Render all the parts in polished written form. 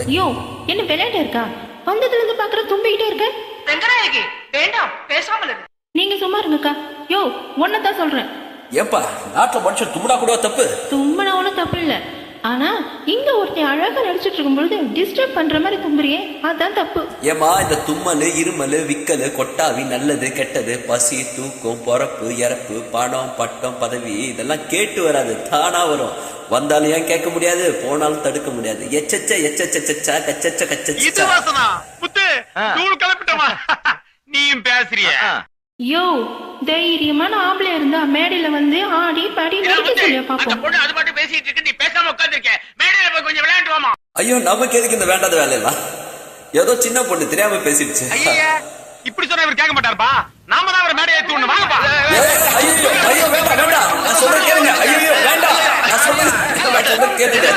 ஐயோ, என்ன விளையாட்டு இருக்கா? வந்ததுல இருந்து பாக்குற தும்பிக்கிட்டே இருக்க. வெங்கடாயகி வேண்டாம், பேசாமல் இரு. நீங்க சும்மா இருங்கக்கா. யோ, ஒன்னதான் சொல்றேன். ஏப்பா நாட்டுல மனுஷன் தும்முனா கூட தப்பு? தும்புனா ஒண்ணும் தப்பு இல்ல. ஆனா இங்க ஒருத்தன் அழகா நடிச்சிட்டு இருக்கும் பொழுது டிஸ்டர்ப் பண்ற மாதிரி தும்புறியே, அதான் தப்பு. ஏமா இந்த தும்மல், இருமல், விக்கல், கொட்டாவி, நல்லது கெட்டது, பசி, தூக்கம், பொறப்பு, இறப்பு, பணம், பட்டம், பதவி இதெல்லாம் கேட்டு வராது, தானா வரும். வந்தாலும் ஏன் கேட்க முடியாது, போனாலும் தடுக்க முடியாது. எச்சச்ச எச்சச்சா கச்சச்ச கச்சச்ச. இது வாசனா புத்து தூள் கலப்பிட்டமா நீயும் பேசுறிய. யோ, தைரியமான ஆம்பளை இருந்தா மேடையில வந்து ஆடி பாடி நடிக்க சொல்லியா பாப்போம். பொண்ணு அது மட்டும் பேசிட்டு இருக்கு, நீ பேசாம உட்கார்ந்திருக்க. மேடையில போய் கொஞ்சம் விளையாட்டு வாமா. ஐயோ, நமக்கு எதுக்கு இந்த வேண்டாத வேலையெல்லாம்? ஏதோ சின்ன பொண்ணு தெரியாம பேசிடுச்சு. ஐயா இப்படி சொன்னா இவர் கேட்க மாட்டாருப்பா. நாம தான் அவர் மேடையை ஏத்தி விடணும். வாங்கப்பா. ஐயோ ஐயோ வேண்டாம் வேண்டாம், நான் சொல்றது கேளுங்க. ஐயோ வேண்டாம், நான் சொல்றது கேளுங்க.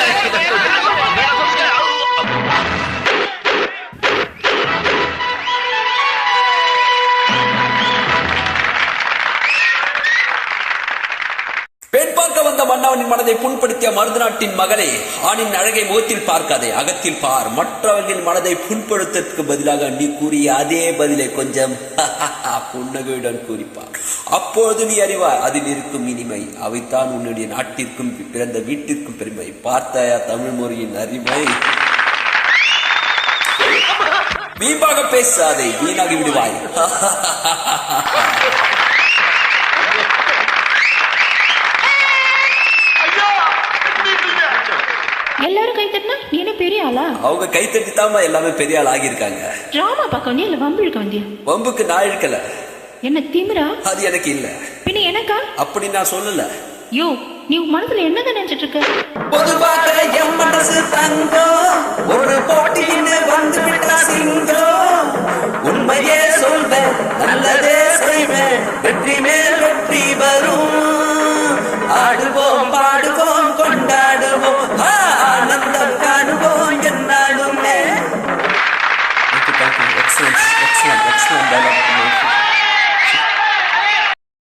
பெண் பார்க்க வந்த மன்னவனின் மனதை புண்படுத்திய மருது நாட்டின் மகளே, ஆணின் அழகை முகத்தில் பார்க்காதே, அகத்தில் பார். மற்றவர்களின் மனதை புண்படுத்துவதற்கு பதிலாக நீ கூறிய அதே பதிலை கொஞ்சம் புன்னகையுடன் கூறிப்பார். அப்பொழுது நீ அறிவாய் அதில் இருக்கும் இனிமை. அவைத்தான் உன்னுடைய நாட்டிற்கும் பிறந்த வீட்டிற்கும் பெருமை. பார்த்தாயா தமிழ் மொழியின் அருமை? வீம்பாக பேசாதே, வீணாகி விடுவாய். எல்லாரும் கை தட்டினா நீ என்ன பெரிய ஆளா? அவங்க கை தட்டித்தாம எல்லாமே பெரிய ஆள் ஆகியிருக்காங்க. டிராமா பார்க்க வந்தியா இல்ல வம்பு இழுக்க வந்தியா? வம்புக்கு நான் இழுக்கல. என்ன திமிரா? அது எனக்கு இல்ல. பின்ன எனக்கா? அப்படி நான் சொல்லல. யோ, நீ மனசுல என்னதான் நினைச்சிட்டு இருக்க? பொதுவாக என் மனசு தங்கம், ஒரு போட்டின்னு வந்து விட்டா சிங்கம்.